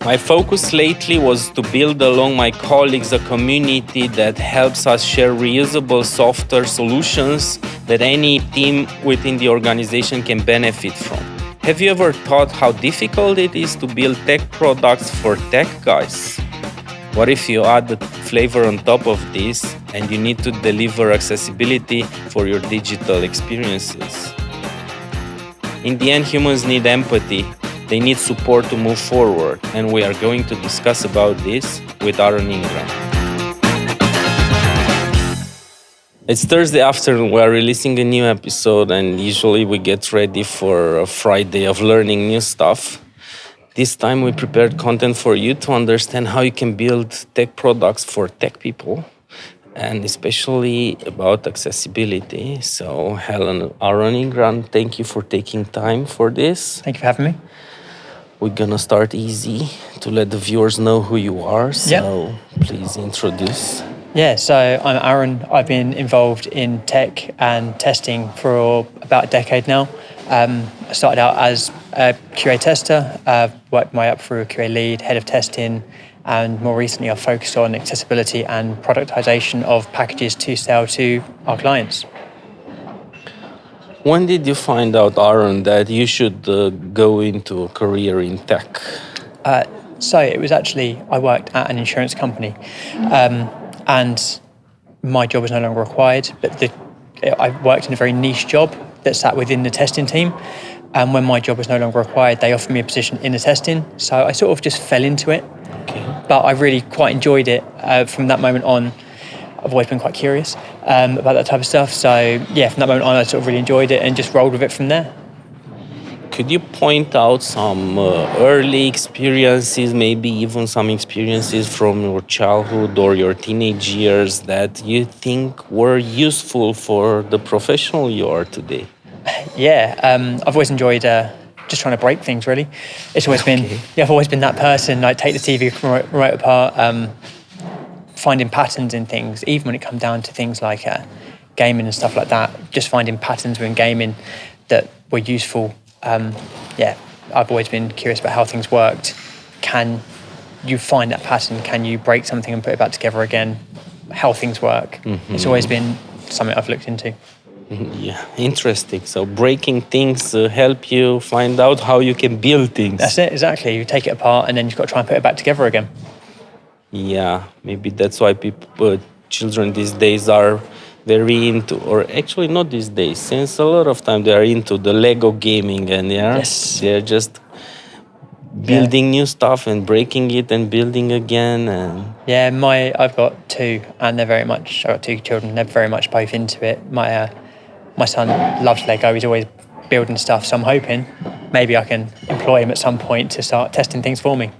My focus lately was to build along my colleagues a community that helps us share reusable software solutions that any team within the organization can benefit from. Have you ever thought how difficult it is to build tech products for tech guys? What if you add the flavor on top of this and you need to deliver accessibility for your digital experiences? In the end, humans need empathy. They need support to move forward, and we are going to discuss about this with Aaron Ingram. It's Thursday afternoon, we are releasing a new episode, and usually we get ready for a Friday of learning new stuff. This time we prepared content for you to understand how you can build tech products for tech people, and especially about accessibility. So Aaron Ingram, thank you for taking time for this. Thank you for having me. We're gonna start easy to let the viewers know who you are. So Please introduce. Yeah, so I'm Aaron. I've been involved in tech and testing for about a decade now. I started out as a QA tester, worked my way up through a QA lead, head of testing, and more recently I've focused on accessibility and productization of packages to sell to our clients. When did you find out, Aaron, that you should go into a career in tech? So it was actually, I worked at an insurance company and my job was no longer required, but I worked in a very niche job that sat within the testing team. And when my job was no longer required, they offered me a position in the testing. So I sort of just fell into it. Okay. But I really quite enjoyed it from that moment on. I've always been quite curious about that type of stuff. So yeah, from that moment on, I sort of really enjoyed it and just rolled with it from there. Could you point out some early experiences, maybe even some experiences from your childhood or your teenage years that you think were useful for the professional you are today? Yeah, I've always enjoyed just trying to break things, really. It's always been, I've always been that person, like take the TV remote apart, finding patterns in things, even when it comes down to things like gaming and stuff like that, just finding patterns within gaming that were useful. I've always been curious about how things worked. Can you find that pattern? Can you break something and put it back together again? How things work. Mm-hmm. It's always been something I've looked into. Yeah, interesting. So breaking things help you find out how you can build things. That's it, exactly. You take it apart and then you've got to try and put it back together again. Yeah, maybe that's why children these days are very into, or actually not these days, since a lot of time they are into the Lego gaming and they're just building new stuff and breaking it and building again. And I've got two, and I've got two children. They're very much both into it. My son loves Lego. He's always building stuff. So I'm hoping maybe I can employ him at some point to start testing things for me.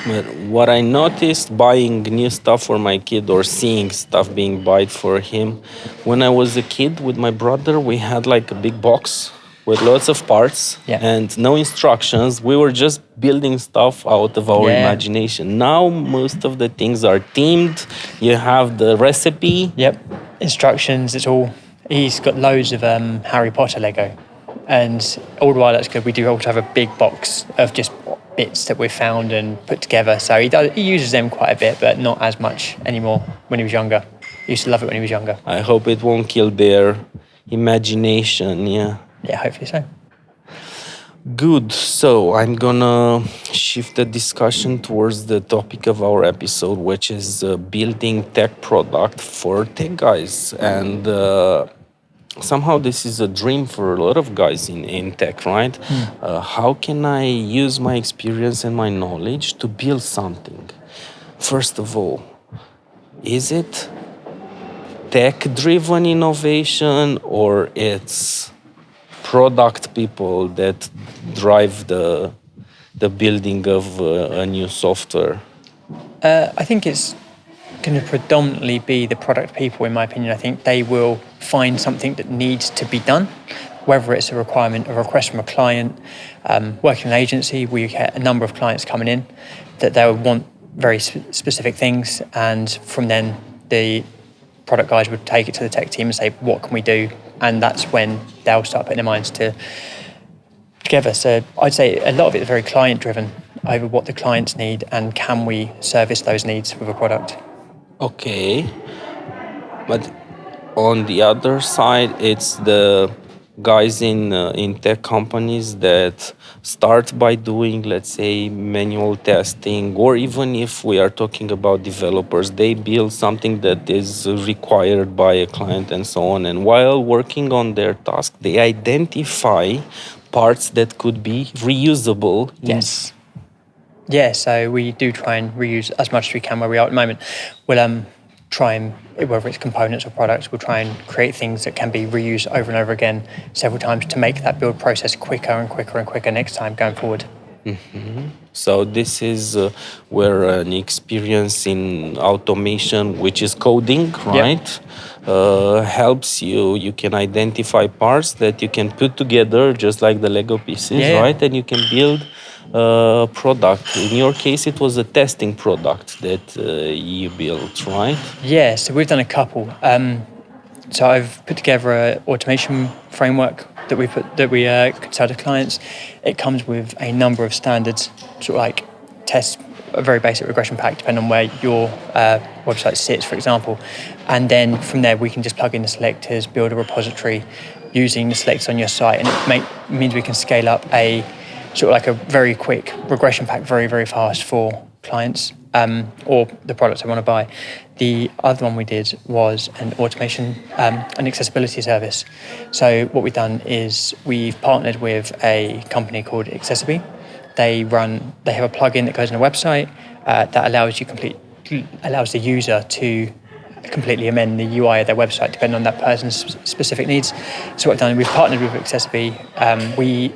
But what I noticed buying new stuff for my kid or seeing stuff being bought for him, when I was a kid with my brother, we had like a big box with lots of parts and no instructions. We were just building stuff out of our imagination. Now most of the things are themed. You have the recipe. Yep, instructions, it's all. He's got loads of Harry Potter Lego. And all the while that's good, we do also have a big box of just bits that we've found and put together. So he uses them quite a bit, but not as much anymore when he was younger. He used to love it when he was younger. I hope it won't kill their imagination, Yeah, hopefully so. Good. So I'm gonna shift the discussion towards the topic of our episode, which is building tech product for tech guys. And somehow this is a dream for a lot of guys in tech, right? How can I use my experience and my knowledge to build something? First of all, is it tech-driven innovation or it's product people that drive the building of a new software? I think it's going to predominantly be the product people, in my opinion. I think they will find something that needs to be done, whether it's a requirement, a request from a client. Working in an agency, we get a number of clients coming in that they would want very specific things, and from then the product guys would take it to the tech team and say, what can we do? And that's when they'll start putting their minds together. So I'd say a lot of it is very client driven. over what the clients need and can we service those needs with a product. Okay, but on the other side, it's the guys in tech companies that start by doing, let's say, manual testing, or even if we are talking about developers, they build something that is required by a client and so on. And while working on their task, they identify parts that could be reusable. Yes. Yeah, so we do try and reuse as much as we can where we are at the moment. We'll try and, whether it's components or products, we'll try and create things that can be reused over and over again several times to make that build process quicker and quicker and quicker next time going forward. So this is where an experience in automation, which is coding, right, helps you. You can identify parts that you can put together, just like the Lego pieces, right, and you can build a product. In your case, it was a testing product that you built, right? Yeah, so we've done a couple. So I've put together an automation framework that we sell to clients. It comes with a number of standards, sort of like tests, a very basic regression pack, depending on where your website sits, for example. And then from there, we can just plug in the selectors, build a repository using the selectors on your site, and it means we can scale up a sort of like a very quick regression pack very, very fast for clients or the products they want to buy. The other one we did was an automation, an accessibility service. So what we've done is we've partnered with a company called Accessibility. They have a plugin that goes on a website that allows the user to completely amend the UI of their website depending on that person's specific needs. So what we've done, we've partnered with Accessibility. We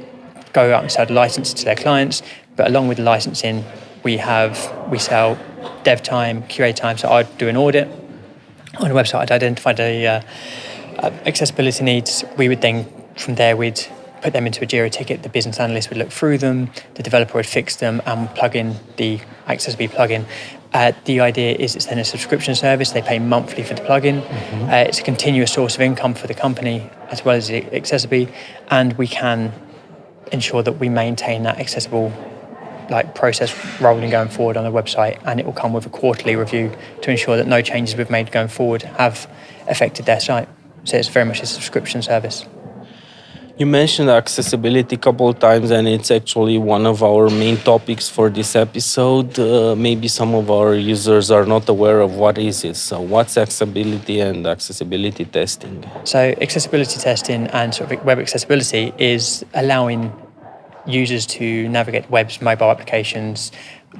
go out and sell the license to their clients, but along with the licensing, we sell dev time, QA time. So I'd do an audit on a website, I'd identify the accessibility needs. We would then, from there, we'd put them into a Jira ticket. The business analyst would look through them, the developer would fix them and plug in the accessibility plugin. The idea is it's then a subscription service. They pay monthly for the plugin. It's a continuous source of income for the company as well as the accessibility, and we can ensure that we maintain that accessible process rolling going forward on the website, and it will come with a quarterly review to ensure that no changes we've made going forward have affected their site. So it's very much a subscription service. You mentioned accessibility a couple of times, and it's actually one of our main topics for this episode. Maybe some of our users are not aware of what is it. So what's accessibility and accessibility testing? So accessibility testing and sort of web accessibility is allowing users to navigate web's mobile applications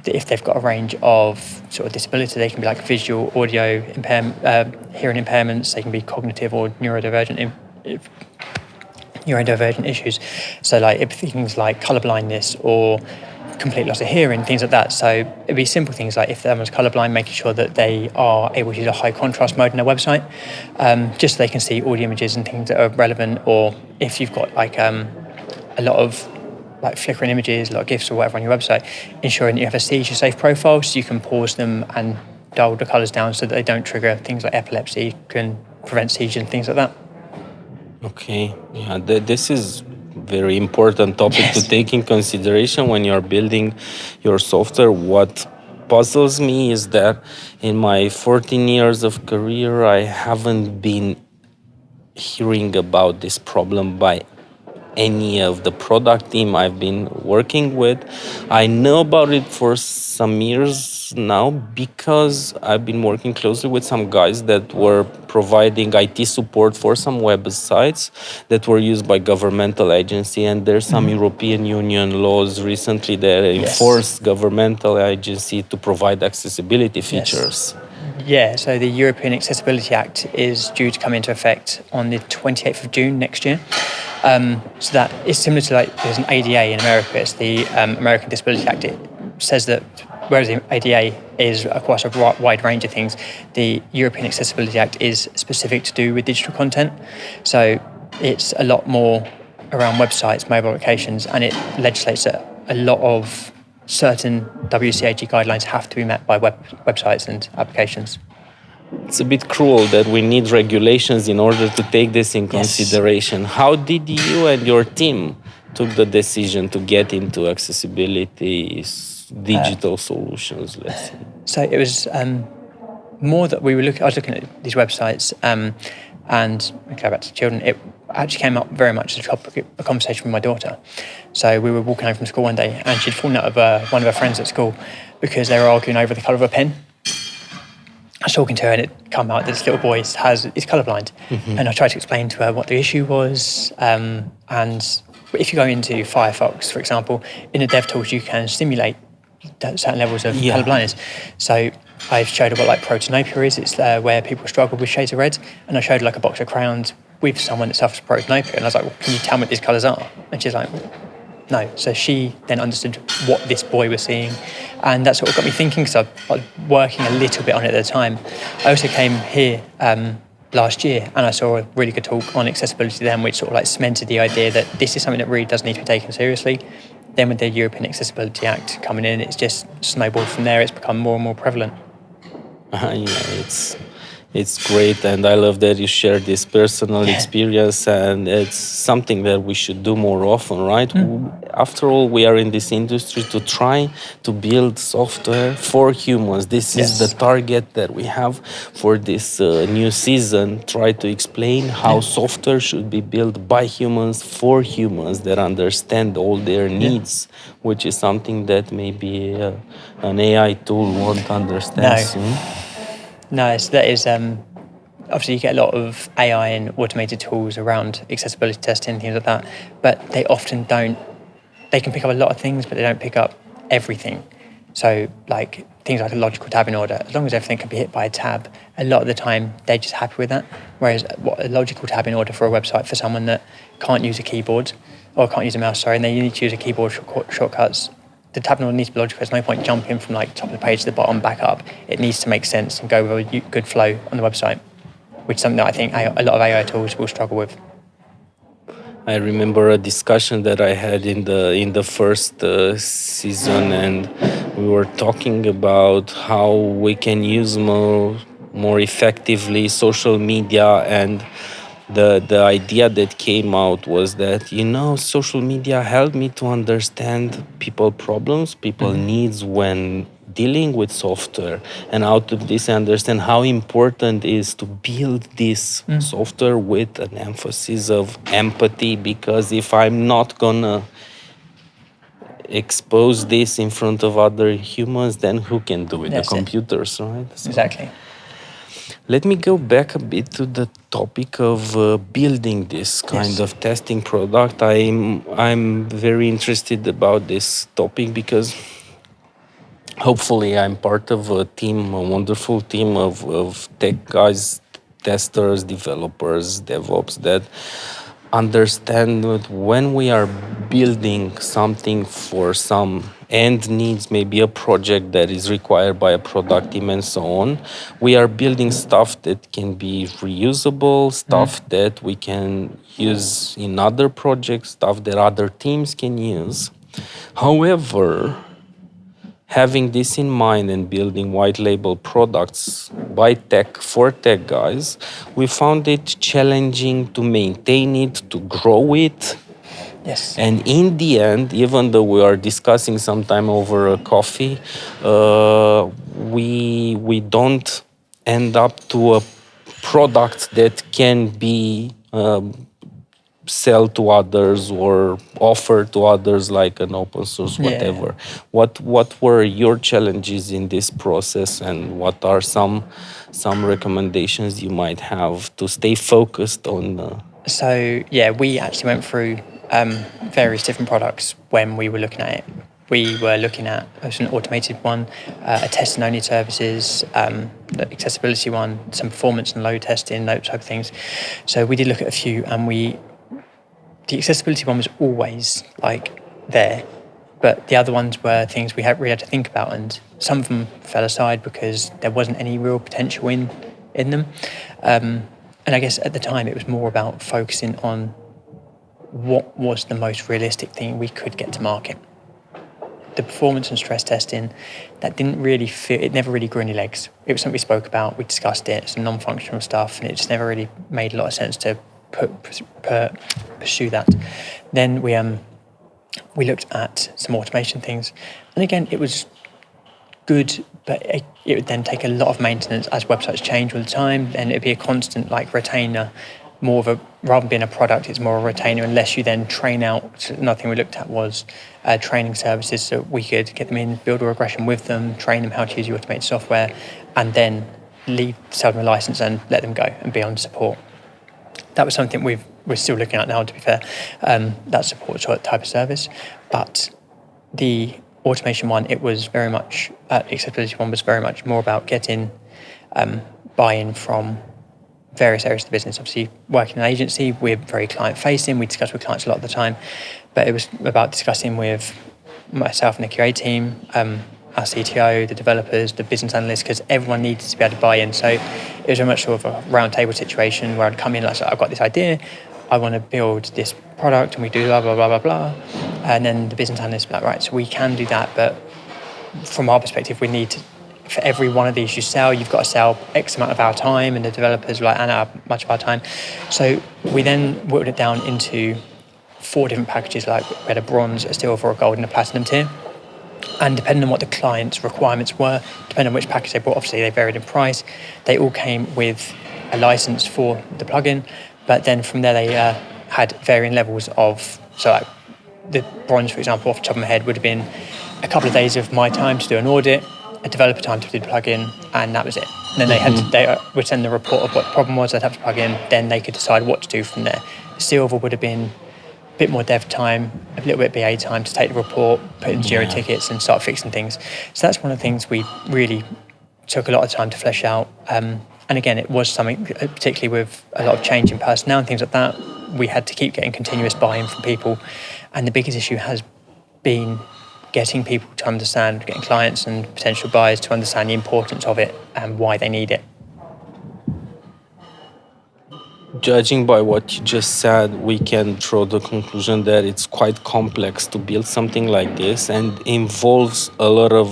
if they've got a range of sort of disability. They can be like visual, audio, hearing impairments. They can be cognitive or neurodivergent issues. So like things like colour blindness or complete loss of hearing, things like that. So it'd be simple things like if someone's colourblind, making sure that they are able to use a high contrast mode in their website, just so they can see audio images and things that are relevant. Or if you've got a lot of flickering images, a lot of GIFs or whatever on your website, ensuring that you have a seizure-safe profile so you can pause them and dial the colours down so that they don't trigger things like epilepsy, can prevent seizures and things like that. Okay, yeah, this is very important topic to take in consideration when you're building your software. What puzzles me is that in my 14 years of career, I haven't been hearing about this problem by any of the product team I've been working with. I know about it for some years now because I've been working closely with some guys that were providing IT support for some websites that were used by governmental agency, and there's some European Union laws recently that enforce governmental agency to provide accessibility features. Yeah, so the European Accessibility Act is due to come into effect on the 28th of June next year. So that is similar to there's an ADA in America. It's the American Disability Act. It says that whereas the ADA is across a wide range of things, the European Accessibility Act is specific to do with digital content. So it's a lot more around websites, mobile applications, and it legislates that a lot of certain WCAG guidelines have to be met by websites and applications. It's a bit cruel that we need regulations in order to take this in consideration. How did you and your team took the decision to get into accessibility digital solutions, let's say? So it was more that I was looking at these websites, and go back to children. It actually came up very much as a conversation with my daughter. So we were walking home from school one day, and she'd fallen out of one of her friends at school because they were arguing over the colour of a pen. I was talking to her, and it come out that this little boy is colourblind, and I tried to explain to her what the issue was. And if you go into Firefox, for example, in the dev tools you can simulate certain levels of colourblindness. So I showed her what like protanopia is. It's where people struggle with shades of red, and I showed her like a box of crayons with someone that suffers from protanopia, and I was like, well, "Can you tell me what these colours are?" And she's like, no. So she then understood what this boy was seeing, and that sort of got me thinking, because I was working a little bit on it at the time. I also came here last year, and I saw a really good talk on accessibility then, which sort of like cemented the idea that this is something that really does need to be taken seriously. Then with the European Accessibility Act coming in, it's just snowballed from there. It's become more and more prevalent. It's great, and I love that you share this personal experience, and it's something that we should do more often, right? After all, we are in this industry to try to build software for humans. This is the target that we have for this new season. Try to explain how software should be built by humans for humans that understand all their needs, which is something that maybe an AI tool won't understand soon. No, that is obviously you get a lot of AI and automated tools around accessibility testing, things like that, but they often don't. They can pick up a lot of things, but they don't pick up everything. So like things like a logical tab in order, as long as everything can be hit by a tab, a lot of the time they're just happy with that. Whereas what a logical tab in order for a website for someone that can't use a keyboard or can't use a mouse, and they need to use a keyboard shortcuts. The tab in order needs to be logical. There's no point jumping from like top of the page to the bottom back up. It needs to make sense and go with a good flow on the website, which is something that I think a lot of AI tools will struggle with. I remember a discussion that I had in the first season, and we were talking about how we can use more effectively social media, and the idea that came out was that social media helped me to understand people problems, people needs when dealing with software, and out of this I understand how important it is to build this software with an emphasis of empathy, because if I'm not gonna expose this in front of other humans, then who can do it? That's the computers, right? So, exactly. Let me go back a bit to the topic of building this kind of testing product. I'm very interested about this topic because hopefully I'm part of a team, a wonderful team of tech guys, testers, developers, DevOps that understand that when we are building something for some end needs, maybe a project that is required by a product team and so on, we are building stuff that can be reusable, stuff that we can use in other projects, stuff that other teams can use. However, having this in mind and building white label products by tech for tech guys, we found it challenging to maintain it, to grow it. Yes. And in the end, even though we are discussing sometime over a coffee, we don't end up to a product that can be sell to others or offer to others like an open source, whatever. What were your challenges in this process, and what are some recommendations you might have to stay focused on? So we actually went through various different products when we were looking at it. We were looking at an automated one, a testing only services, the accessibility one, some performance and load testing, those type of things. So we did look at a few, and the accessibility one was always like there, but the other ones were things we really had to think about, and some of them fell aside because there wasn't any real potential in them. And I guess at the time it was more about focusing on what was the most realistic thing we could get to market. The performance and stress testing, that didn't really fit, it never really grew any legs. It was something we spoke about, we discussed it, some non-functional stuff, and it just never really made a lot of sense to pursue that. Then we We looked at some automation things. And again, it was good, but it would then take a lot of maintenance as websites change all the time, and it'd be a constant like retainer, more of a, rather than being a product, it's more a retainer unless you then train out. So another thing we looked at was training services, so we could get them in, build a regression with them, train them how to use the automated software, and then sell them a license and let them go and be on support. That was something we're still looking at now, to be fair, that support type of service. But the automation one, it was very much, accessibility one was very much more about getting buy-in from various areas of the business. Obviously, working in an agency, we're very client-facing. We discuss with clients a lot of the time, but it was about discussing with myself and the QA team, our CTO, the developers, the business analysts, because everyone needs to be able to buy in. So it was very much sort of a round table situation where I'd come in, like, I've got this idea, I want to build this product, and we do blah, blah, blah, blah, blah. And then the business analyst would be like, right, so we can do that, but from our perspective, we need to, for every one of these you sell, you've got to sell X amount of our time, and the developers were like, and much of our time. So we then whittled it down into 4 different packages, like we had a bronze, a silver, a gold, and a platinum tier. And depending on what the client's requirements were, depending on which package they bought, obviously they varied in price. They all came with a license for the plugin, but then from there they had varying levels of, so like the bronze, for example, off the top of my head, would have been a couple of days of my time to do an audit, a developer time to do the plugin, and that was it. And then they would send the report of what the problem was, they'd have to plug in, then they could decide what to do from there. Silver would have been a bit more dev time, a little bit of BA time to take the report, put in Jira tickets and start fixing things. So that's one of the things we really took a lot of time to flesh out. And again, it was something, particularly with a lot of change in personnel and things like that, we had to keep getting continuous buy-in from people. And the biggest issue has been getting people to understand, getting clients and potential buyers to understand the importance of it and why they need it. Judging by what you just said, we can draw the conclusion that it's quite complex to build something like this and involves a lot of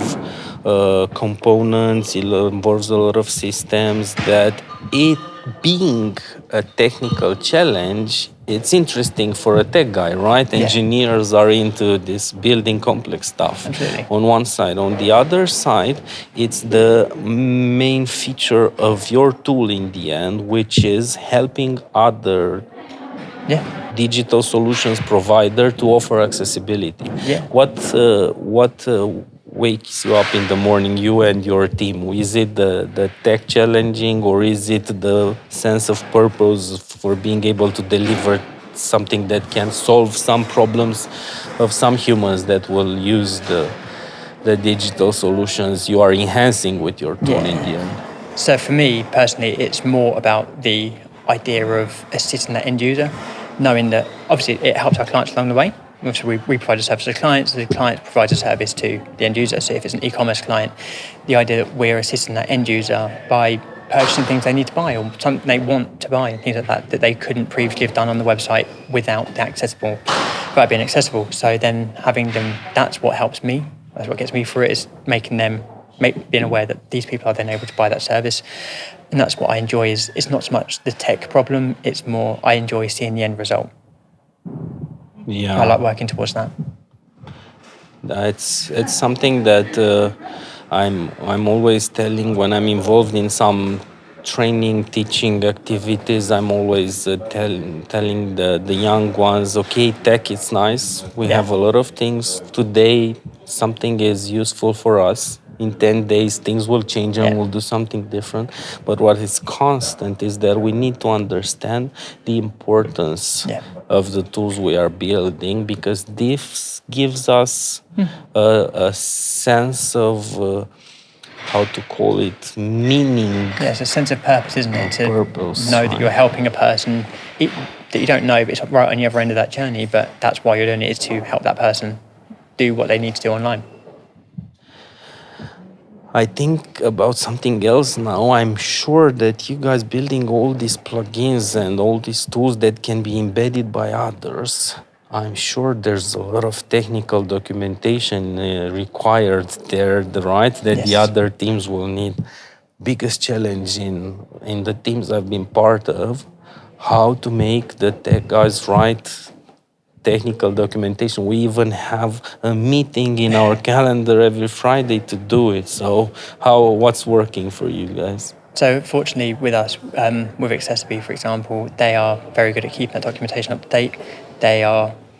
components, it involves a lot of systems, that it being a technical challenge, it's interesting for a tech guy, right? Yeah. Engineers are into this building complex stuff. Absolutely. On one side. On the other side, it's the main feature of your tool in the end, which is helping other digital solutions provider to offer accessibility. Yeah. What wakes you up in the morning, you and your team? Is it the tech challenging, or is it the sense of purpose for being able to deliver something that can solve some problems of some humans that will use the digital solutions you are enhancing with your tool in the end? So for me personally, it's more about the idea of assisting that end user, knowing that obviously it helps our clients along the way. Obviously we provide a service to the client provides a service to the end user. So if it's an e-commerce client, the idea that we're assisting that end user by purchasing things they need to buy or something they want to buy and things like that they couldn't previously have done on the website without being accessible. So then having them, that's what helps me. That's what gets me through it, is being aware that these people are then able to buy that service. And that's what I enjoy. Is it's not so much the tech problem, it's more I enjoy seeing the end result. Yeah, I like working towards that. It's something that I'm always telling when I'm involved in some training, teaching activities. I'm always telling the young ones, okay, tech is nice. We have a lot of things. Today, something is useful for us. In 10 days, things will change and we'll do something different. But what is constant is that we need to understand the importance of the tools we are building, because this gives us a sense of how to call it, meaning. Yeah, it's a sense of purpose, isn't it? To purpose, know that you're helping a person that you don't know, but it's right on the other end of that journey, but that's why you're doing it, is to help that person do what they need to do online. I think about something else now. I'm sure that you guys building all these plugins and all these tools that can be embedded by others, I'm sure there's a lot of technical documentation required there, right? That the other teams will need. Biggest challenge in the teams I've been part of, how to make the tech guys write technical documentation. We even have a meeting in our calendar every Friday to do it. So what's working for you guys? So fortunately with us, with Accessibility, for example, they are very good at keeping that documentation up to date.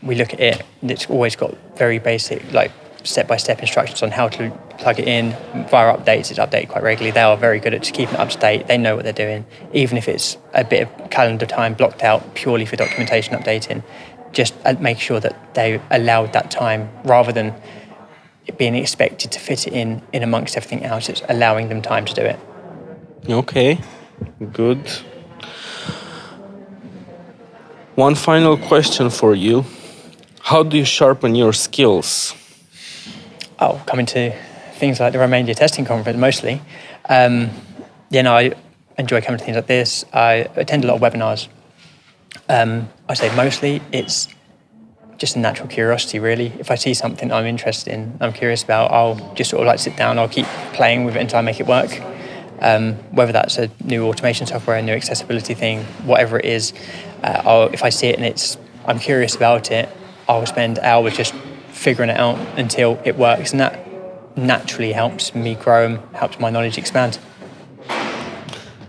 We look at it, and it's always got very basic, like step-by-step instructions on how to plug it in. Via updates, it's updated quite regularly. They are very good at just keeping it up to date. They know what they're doing. Even if it's a bit of calendar time blocked out purely for documentation updating, just make sure that they allowed that time rather than it being expected to fit it in amongst everything else. It's allowing them time to do it. Okay, good. One final question for you. How do you sharpen your skills? Coming to things like the Romania Testing Conference mostly. I enjoy coming to things like this. I attend a lot of webinars. I say mostly it's just a natural curiosity, really. If I see something I'm interested in, I'm curious about, I'll just sort of like sit down, I'll keep playing with it until I make it work. Whether that's a new automation software, a new accessibility thing, whatever it is, if I see it and I'm curious about it, I'll spend hours just figuring it out until it works, and that naturally helps me grow and helps my knowledge expand.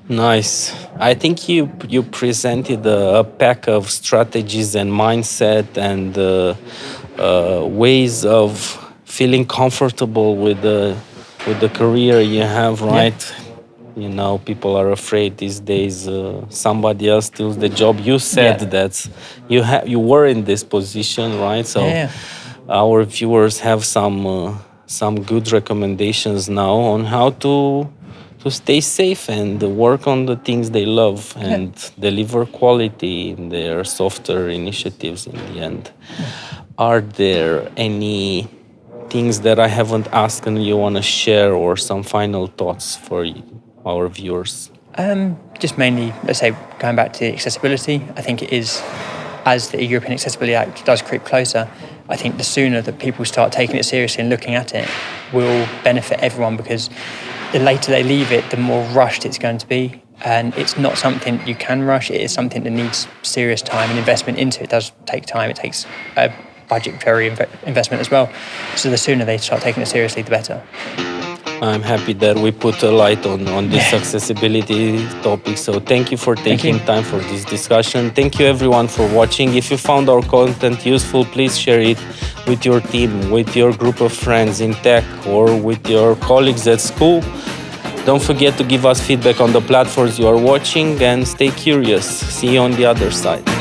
Nice. I think you presented a pack of strategies and mindset and ways of feeling comfortable with the career you have, right? Yeah. You know, people are afraid these days somebody else steals the job. You said that you were in this position, right? So our viewers have some good recommendations now on how to stay safe and work on the things they love and deliver quality in their software initiatives in the end. Are there any things that I haven't asked and you want to share, or some final thoughts for our viewers? Just mainly, let's say, going back to accessibility, I think it is, as the European Accessibility Act does creep closer, I think the sooner that people start taking it seriously and looking at it will benefit everyone, because the later they leave it, the more rushed it's going to be. And it's not something you can rush. It is something that needs serious time and investment into. It does take time. It takes a budgetary investment as well. So the sooner they start taking it seriously, the better. I'm happy that we put a light on this accessibility topic. So thank you for taking time for this discussion. Thank you everyone for watching. If you found our content useful, please share it with your team, with your group of friends in tech, or with your colleagues at school. Don't forget to give us feedback on the platforms you are watching, and stay curious. See you on the other side.